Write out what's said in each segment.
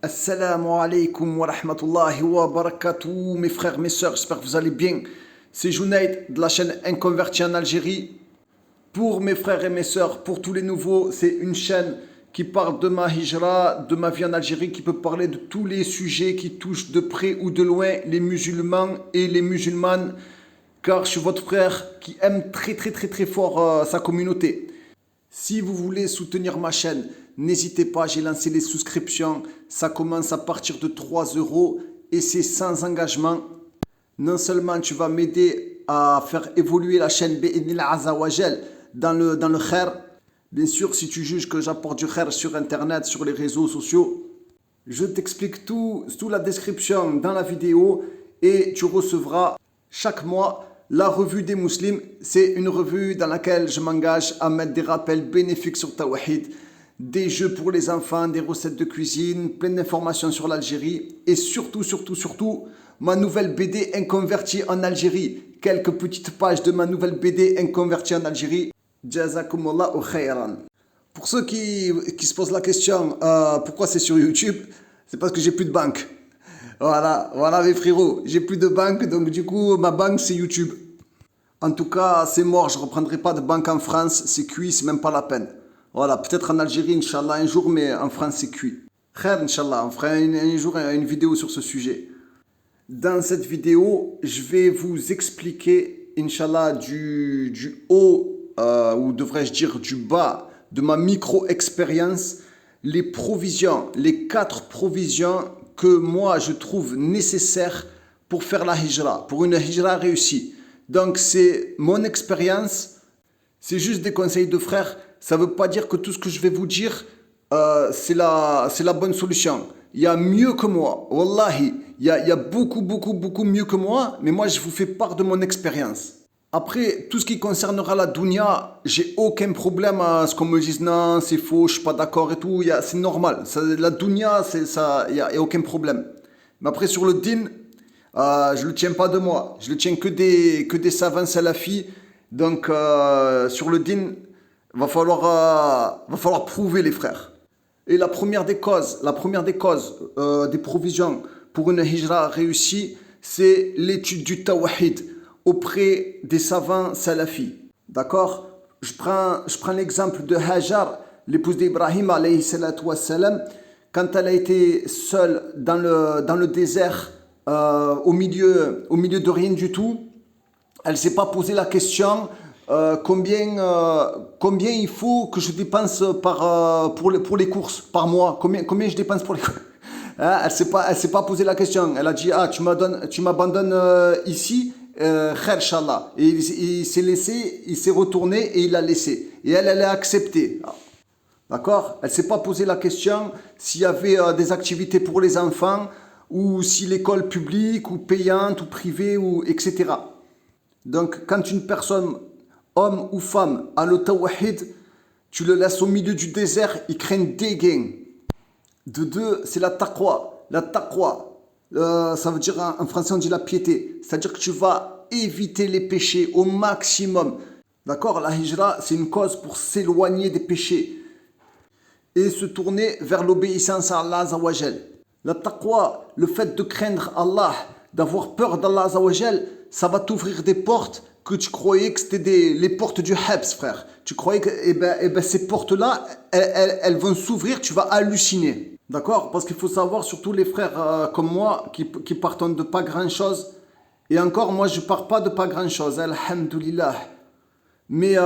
Assalamu alaikum wa rahmatullahi wa barakatuh, mes frères, mes sœurs, j'espère que vous allez bien. C'est Junaid de la chaîne Inconverti en Algérie. Pour mes frères et mes sœurs, pour tous les nouveaux, c'est une chaîne qui parle de ma hijra, de ma vie en Algérie, qui peut parler de tous les sujets qui touchent de près ou de loin les musulmans et les musulmanes, car je suis votre frère qui aime très fort sa communauté. Si vous voulez soutenir ma chaîne, n'hésitez pas, j'ai lancé les souscriptions. Ça commence à partir de 3 euros et c'est sans engagement. Non seulement tu vas m'aider à faire évoluer la chaîne Bi'idhnillah Azawajal dans le khair. Bien sûr, si tu juges que j'apporte du khair sur internet, sur les réseaux sociaux, je t'explique tout, sous la description dans la vidéo et tu recevras chaque mois la revue des musulmans. C'est une revue dans laquelle je m'engage à mettre des rappels bénéfiques sur Tawhid, des jeux pour les enfants, des recettes de cuisine, plein d'informations sur l'Algérie et surtout, ma nouvelle BD Inconverti en Algérie. Quelques petites pages de ma nouvelle BD Inconverti en Algérie. Jazakumullahu khayran. Pour ceux qui se posent la question pourquoi c'est sur YouTube, c'est parce que j'ai plus de banque. Voilà mes frérots, j'ai plus de banque, donc du coup ma banque c'est YouTube. En tout cas c'est mort, je ne reprendrai pas de banque en France, c'est cuit, c'est même pas la peine. Voilà, peut-être en Algérie, Inch'Allah, un jour, mais en France c'est cuit. Khair, Inch'Allah, on fera un jour une vidéo sur ce sujet. Dans cette vidéo, je vais vous expliquer, Inch'Allah, du haut, ou devrais-je dire du bas, de ma micro-expérience, les 4 provisions que moi je trouve nécessaires pour faire la hijra, pour une hijra réussie. Donc c'est mon expérience, c'est juste des conseils de frères. Ça ne veut pas dire que tout ce que je vais vous dire, c'est la bonne solution. Il y a mieux que moi, wallahi, il y a beaucoup mieux que moi, mais moi je vous fais part de mon expérience. Après, tout ce qui concernera la dunya, j'ai aucun problème à ce qu'on me dise non, c'est faux, je suis pas d'accord et tout, c'est normal. La dunya, il y a aucun problème. Mais après sur le din, je le tiens pas de moi, je le tiens que des savants salafis. Donc sur le din, va falloir prouver les frères. Et la première des causes, des provisions pour une hijra réussie, c'est l'étude du tawhid auprès des savants salafis. D'accord? Je prends l'exemple de Hajar, l'épouse d'Ibrahim alayhi salatu wassalam, quand elle a été seule dans le désert, au milieu de rien du tout, elle ne s'est pas posé la question combien il faut que je dépense pour les courses par mois, combien je dépense pour les courses. Hein, elle s'est pas posé la question. Elle a dit tu m'abandonnes ici, khair inshallah. Et il s'est retourné et il l'a laissé. Et elle a accepté. D'accord? Elle s'est pas posé la question s'il y avait des activités pour les enfants ou si l'école publique ou payante ou privée ou etc. Donc quand une personne, homme ou femme, a le tawhid, tu le laisses au milieu du désert, il craint des gains. De deux, c'est la taqwa. La taqwa, ça veut dire en français on dit la piété. C'est-à-dire que tu vas éviter les péchés au maximum. D'accord? La hijra, c'est une cause pour s'éloigner des péchés et se tourner vers l'obéissance à Allah Azawajal. La taqwa, le fait de craindre Allah, d'avoir peur d'Allah Azawajal, ça va t'ouvrir des portes que tu croyais que c'était les portes du Habs, frère. Tu croyais que ces portes-là, elles vont s'ouvrir, tu vas halluciner. D'accord? Parce qu'il faut savoir, surtout les frères comme moi, qui partent de pas grand-chose. Et encore, moi, je pars pas de pas grand-chose, alhamdoulilah. Mais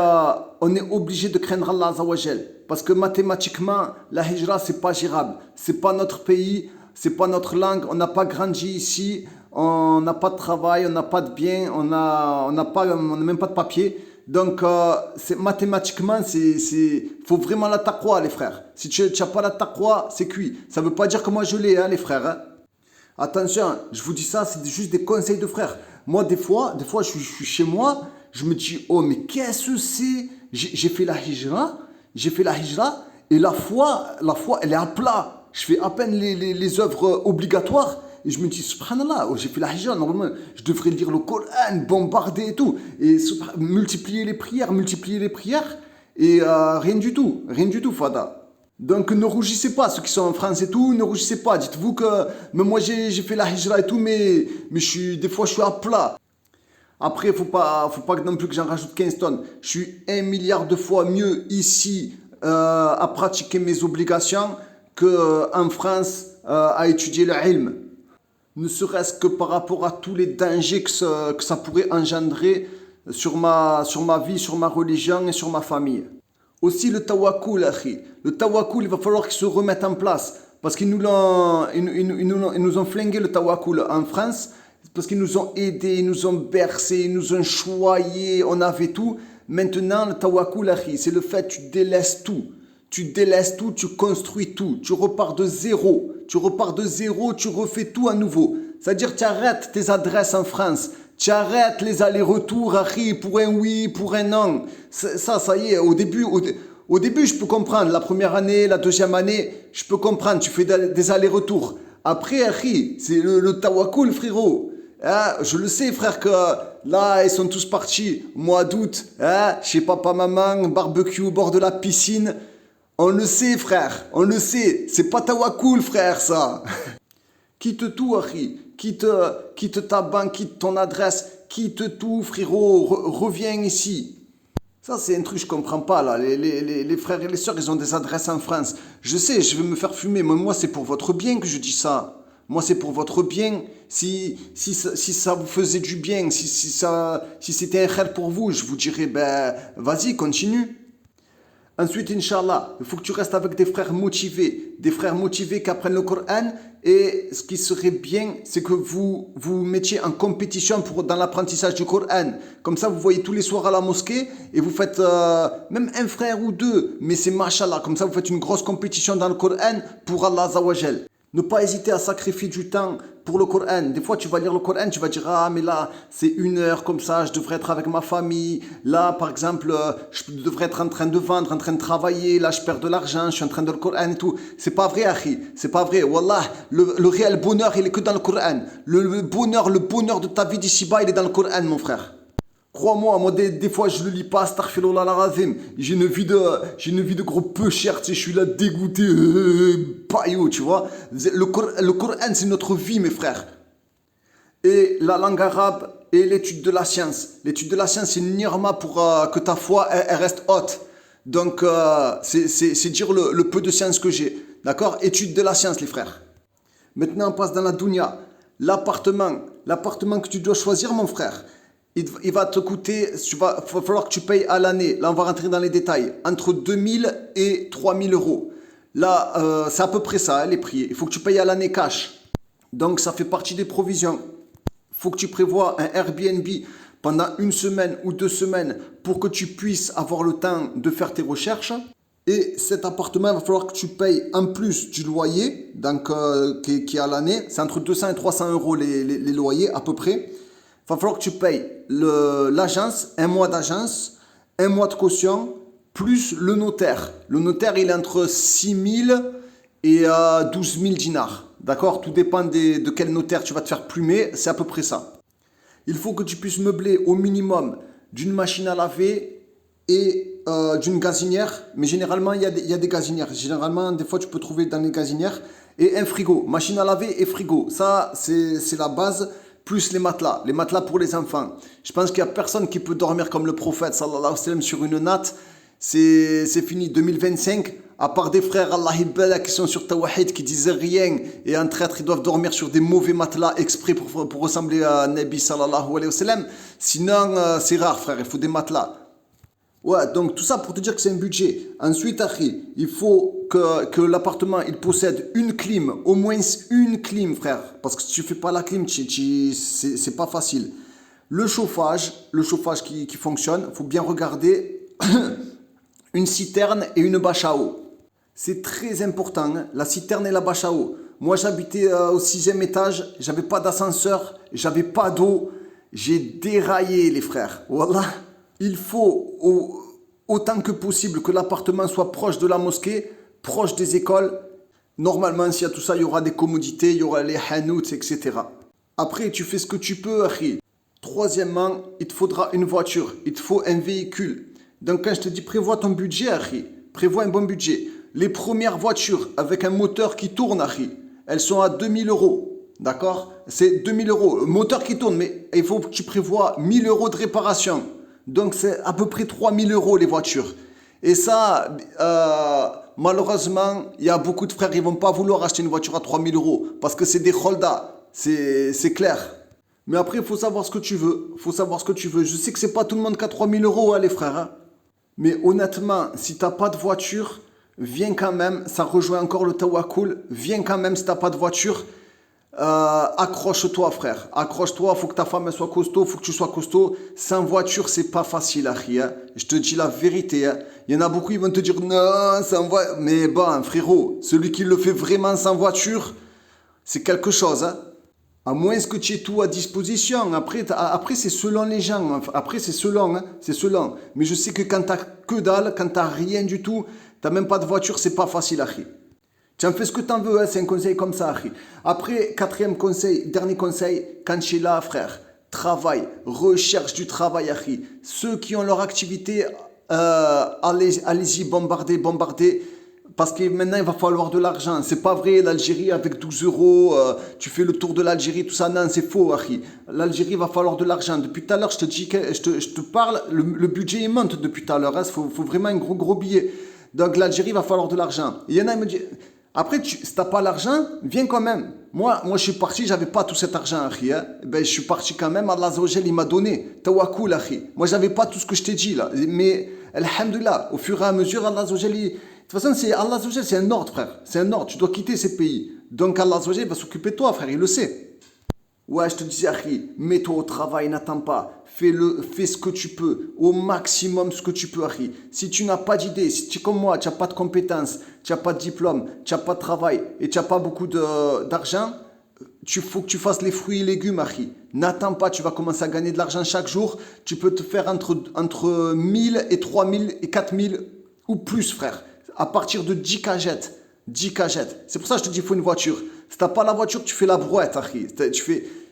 on est obligé de craindre Allah Azawajal. Parce que mathématiquement, la hijra, c'est pas gérable. C'est pas notre pays, c'est pas notre langue, on n'a pas grandi ici. On n'a pas de travail, on n'a pas de biens, on n'a même pas de papier. Donc, mathématiquement, faut vraiment la taqwa, les frères. Si tu n'as pas la taqwa, c'est cuit. Ça ne veut pas dire que moi je l'ai, hein, les frères. Hein. Attention, je vous dis ça, c'est juste des conseils de frères. Moi, des fois, je suis chez moi, je me dis, oh, mais qu'est-ce que c'est? J'ai fait la hijra, et la foi, elle est à plat. Je fais à peine les œuvres obligatoires. Et je me dis, subhanallah, j'ai fait la hijra, normalement, je devrais lire le Coran, bombarder et tout. Et multiplier les prières, et rien du tout, Fada. Donc ne rougissez pas, ceux qui sont en France et tout, ne rougissez pas. Dites-vous que même moi j'ai fait la hijra et tout, mais des fois je suis à plat. Après, faut pas non plus que j'en rajoute 15 tonnes. Je suis 1 milliard de fois mieux ici à pratiquer mes obligations qu'en France à étudier le ilm. Ne serait-ce que par rapport à tous les dangers que ça pourrait engendrer sur ma vie, sur ma religion et sur ma famille. Aussi le tawakkul, akhi. Le tawakkul, il va falloir qu'il se remette en place. Parce ils nous ont flingué le tawakkul en France. Parce qu'ils nous ont aidés, ils nous ont bercés, ils nous ont choyés, on avait tout. Maintenant, le tawakkul, akhi, c'est le fait que tu délaisses tout. Tu délaisses tout, tu construis tout. Tu repars de zéro. Tu repars de zéro, tu refais tout à nouveau. C'est-à-dire, tu arrêtes tes adresses en France. Tu arrêtes les allers-retours, akhi, pour un oui, pour un non. Ça y est, au début, je peux comprendre. La première année, la deuxième année, je peux comprendre. Tu fais des allers-retours. Après, akhi, c'est le tawakkul, frérot. Hein, je le sais, frère, que là, ils sont tous partis. Mois d'août, hein, chez papa, maman, barbecue au bord de la piscine. On le sait, frère, on le sait. C'est pas tawakkul, frère, ça. Quitte tout, Harry. Quitte ta banque, quitte ton adresse. Quitte tout, frérot. Reviens ici. Ça, c'est un truc que je comprends pas, là. Les frères et les sœurs, ils ont des adresses en France. Je sais, je vais me faire fumer, mais moi, c'est pour votre bien que je dis ça. Moi, c'est pour votre bien. Si ça vous faisait du bien, si c'était un khair pour vous, je vous dirais, ben, vas-y, continue. Ensuite, Inch'Allah, il faut que tu restes avec des frères motivés qui apprennent le Coran. Et ce qui serait bien, c'est que vous mettiez en compétition dans l'apprentissage du Coran. Comme ça, vous voyez tous les soirs à la mosquée et vous faites même un frère ou deux. Mais c'est mashallah, comme ça, vous faites une grosse compétition dans le Coran pour Allah Azawajal. Ne pas hésiter à sacrifier du temps pour le Coran. Des fois, tu vas lire le Coran, tu vas dire, ah, mais là, c'est 1 heure comme ça, je devrais être avec ma famille. Là, par exemple, je devrais être en train de vendre, en train de travailler. Là, je perds de l'argent, je suis en train de le Coran et tout. C'est pas vrai, Akhi. C'est pas vrai. Wallah, le réel bonheur, il est que dans le Coran. Le bonheur de ta vie d'ici-bas, il est dans le Coran, mon frère. Crois-moi, des fois je le lis pas, astaghfirullah al-azim. J'ai une vie de gros peu cher, tu sais, je suis là dégoûté, paillot, tu vois. Le Coran, c'est notre vie, mes frères. Et la langue arabe et l'étude de la science. L'étude de la science, c'est une nirma pour que ta foi, elle reste haute. Donc, c'est dire le peu de science que j'ai. D'accord? Étude de la science, les frères. Maintenant, on passe dans la dunya. L'appartement que tu dois choisir, mon frère. Il va te coûter, il va falloir que tu payes à l'année. Là, on va rentrer dans les détails. Entre 2000 et 3000 euros. Là, c'est à peu près ça, les prix. Il faut que tu payes à l'année cash. Donc, ça fait partie des provisions. Il faut que tu prévois un Airbnb pendant 1 semaine ou 2 semaines pour que tu puisses avoir le temps de faire tes recherches. Et cet appartement, il va falloir que tu payes en plus du loyer, donc, qui est à l'année. C'est entre 200 et 300 euros les loyers, à peu près. Il va falloir que tu payes l'agence, 1 mois d'agence, 1 mois de caution, plus le notaire. Le notaire, il est entre 6 000 et 12 000 dinars. D'accord? Tout dépend de quel notaire tu vas te faire plumer, c'est à peu près ça. Il faut que tu puisses meubler au minimum d'une machine à laver et d'une gazinière. Mais généralement, il y a des gazinières. Généralement, des fois, tu peux trouver dans les gazinières. Et un frigo. Machine à laver et frigo. Ça, c'est la base. Plus les matelas pour les enfants. Je pense qu'il n'y a personne qui peut dormir comme le prophète sallallahu alayhi wa sallam sur une natte. C'est fini 2025. À part des frères Allah Ibala qui sont sur Tawahid, qui disent rien et un traître, ils doivent dormir sur des mauvais matelas exprès pour ressembler à Nabi sallallahu alayhi wa sallam. Sinon, c'est rare, frère, il faut des matelas. Ouais, donc tout ça pour te dire que c'est un budget. Ensuite, Akhi, il faut que l'appartement il possède une clim, au moins une clim, frère. Parce que si tu fais pas la clim, c'est pas facile. Le chauffage qui fonctionne, il faut bien regarder une citerne et une bâche à eau. C'est très important, hein, la citerne et la bâche à eau. Moi, j'habitais au 6e étage, j'avais pas d'ascenseur, j'avais pas d'eau. J'ai déraillé, les frères. Voilà. Il faut autant que possible que l'appartement soit proche de la mosquée, proche des écoles. Normalement, s'il y a tout ça, il y aura des commodités, il y aura les hanouts, etc. Après, tu fais ce que tu peux, Akhi. Troisièmement, il te faudra une voiture, il te faut un véhicule. Donc quand je te dis prévois ton budget, Akhi, prévois un bon budget. Les premières voitures avec un moteur qui tourne, Akhi, elles sont à 2000 euros. D'accord? C'est 2000 euros. Moteur qui tourne, mais il faut que tu prévois 1000 euros de réparation. Donc c'est à peu près 3000 euros les voitures. Et ça, malheureusement, il y a beaucoup de frères qui ne vont pas vouloir acheter une voiture à 3000 euros parce que c'est des Holda. C'est clair. Mais après, il faut savoir ce que tu veux. Il faut savoir ce que tu veux. Je sais que c'est pas tout le monde qui a 3000 euros, hein, les frères. Hein. Mais honnêtement, si tu n'as pas de voiture, viens quand même. Ça rejoint encore le tawakkul. Viens quand même si tu n'as pas de voiture. Accroche-toi, frère. Accroche-toi. Il faut que ta femme elle soit costaud. Il faut que tu sois costaud. Sans voiture, c'est pas facile, Akhi. Hein. Je te dis la vérité. Hein. Il y en a beaucoup qui vont te dire non, sans voiture. Mais bon, frérot, celui qui le fait vraiment sans voiture, c'est quelque chose. Hein. À moins que tu aies tout à disposition. Après c'est selon les gens. Après, c'est selon. Hein. C'est selon. Mais je sais que quand tu n'as que dalle, quand tu n'as rien du tout, tu n'as même pas de voiture, c'est pas facile, Akhi. Tu en fais ce que tu en veux. Hein. C'est un conseil comme ça, Akhi. Après, quatrième conseil, dernier conseil, quand tu es là, frère, travaille, recherche du travail, Akhi. Ceux qui ont leur activité, allez-y, bombardez. Parce que maintenant, il va falloir de l'argent. C'est pas vrai, l'Algérie, avec 12 euros, tu fais le tour de l'Algérie, tout ça. Non, c'est faux, Akhi. L'Algérie, il va falloir de l'argent. Depuis tout à l'heure, je te dis que je te parle, le budget, il monte depuis tout à l'heure. Il faut vraiment un gros billet. Donc, l'Algérie, il va falloir de l'argent. Il y en a, il me dit, après, si tu n'as pas l'argent, viens quand même. Moi, je suis parti, j'avais pas tout cet argent, Akhi. Hein. Ben, je suis parti quand même. Allah Azza wa Jal, il m'a donné. Tawakkul, Akhi. Moi, j'avais pas tout ce que je t'ai dit, là. Mais, alhamdoulilah, au fur et à mesure, Allah Azza wa Jal, de toute façon, Allah Azza wa Jal, c'est un ordre, frère. C'est un ordre. Tu dois quitter ces pays. Donc, Allah Azza wa Jal va s'occuper de toi, frère. Il le sait. Ouais, je te disais, Akhi, mets-toi au travail, n'attends pas. Fais ce que tu peux. Au maximum ce que tu peux, Akhi. Si tu n'as pas d'idée, si tu es comme moi, tu n'as pas de compétences, tu n'as pas de diplôme, tu n'as pas de travail et tu n'as pas beaucoup d'argent, faut que tu fasses les fruits et légumes, Akhi. N'attends pas, tu vas commencer à gagner de l'argent chaque jour. Tu peux te faire entre 1000 et 3000 et 4000 ou plus, frère. À partir de 10 cagettes. 10 cagettes. C'est pour ça que je te dis, il faut une voiture. Si tu n'as pas la voiture, tu fais la brouette, Akhi.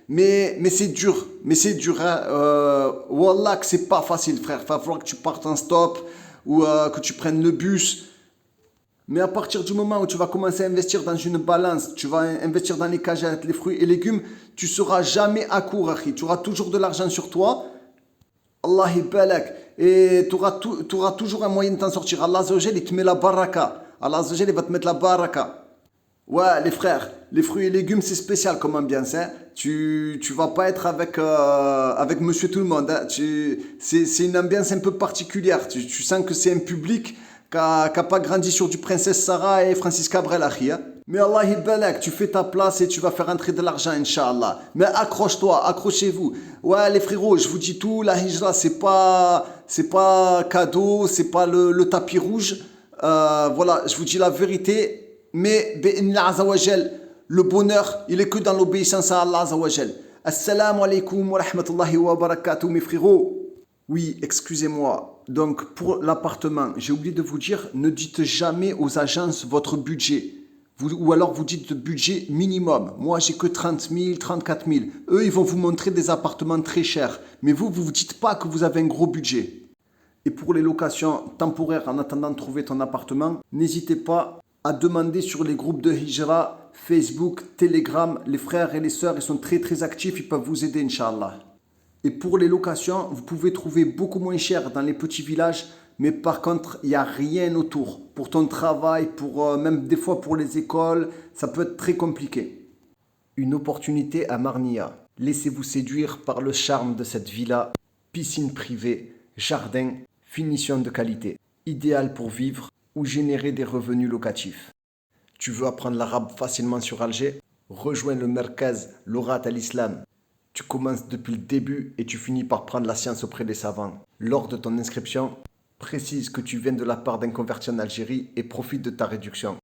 Mais c'est dur. Mais c'est dur. Hein. Wallah, que c'est pas facile, frère. Il va falloir que tu partes en stop ou que tu prennes le bus. Mais à partir du moment où tu vas commencer à investir dans une balance, tu vas investir dans les cagettes, les fruits et légumes, tu ne seras jamais à court, Akhi. Tu auras toujours de l'argent sur toi. Allah balak. Et tu auras toujours un moyen de t'en sortir. Allah Azza wa Jal, il te met la baraka. Allah Azza wa Jal, il va te mettre la baraka. Ouais, les frères, les fruits et légumes, c'est spécial comme ambiance. Hein. Tu vas pas être avec monsieur tout le monde. Hein. C'est une ambiance un peu particulière. Tu sens que c'est un public qui n'a pas grandi sur du Princesse Sarah et Francis Cabrel, Akhi. Hein. Mais Allah balak, tu fais ta place et tu vas faire entrer de l'argent, Inch'Allah. Mais accroche-toi, accrochez-vous. Ouais, les frérots, je vous dis tout, la hijra, c'est pas cadeau, c'est pas le tapis rouge. Voilà, je vous dis la vérité. Mais, le bonheur, il est que dans l'obéissance à Allah Azza wa Jal. Assalamu alaikum wa rahmatullahi wa barakatuh, mes frérots. Oui, excusez-moi. Donc, pour l'appartement, j'ai oublié de vous dire, ne dites jamais aux agences votre budget. Ou alors vous dites le budget minimum. Moi, j'ai que 30 000, 34 000. Eux, ils vont vous montrer des appartements très chers. Mais vous ne vous dites pas que vous avez un gros budget. Et pour les locations temporaires en attendant de trouver ton appartement, n'hésitez pas à demander sur les groupes de Hijra, Facebook, Telegram. Les frères et les sœurs, ils sont très très actifs, ils peuvent vous aider, Inch'Allah. Et pour les locations, vous pouvez trouver beaucoup moins cher dans les petits villages, mais par contre, il n'y a rien autour. Pour ton travail, même des fois pour les écoles, ça peut être très compliqué. Une opportunité à Marnia. Laissez-vous séduire par le charme de cette villa. Piscine privée, jardin, finition de qualité. Idéal pour vivre ou générer des revenus locatifs. Tu veux apprendre l'arabe facilement sur Alger? Rejoins le Merkaz Lorat al-Islam. Tu commences depuis le début et tu finis par prendre la science auprès des savants. Lors de ton inscription, précise que tu viens de la part d'un converti en Algérie et profite de ta réduction.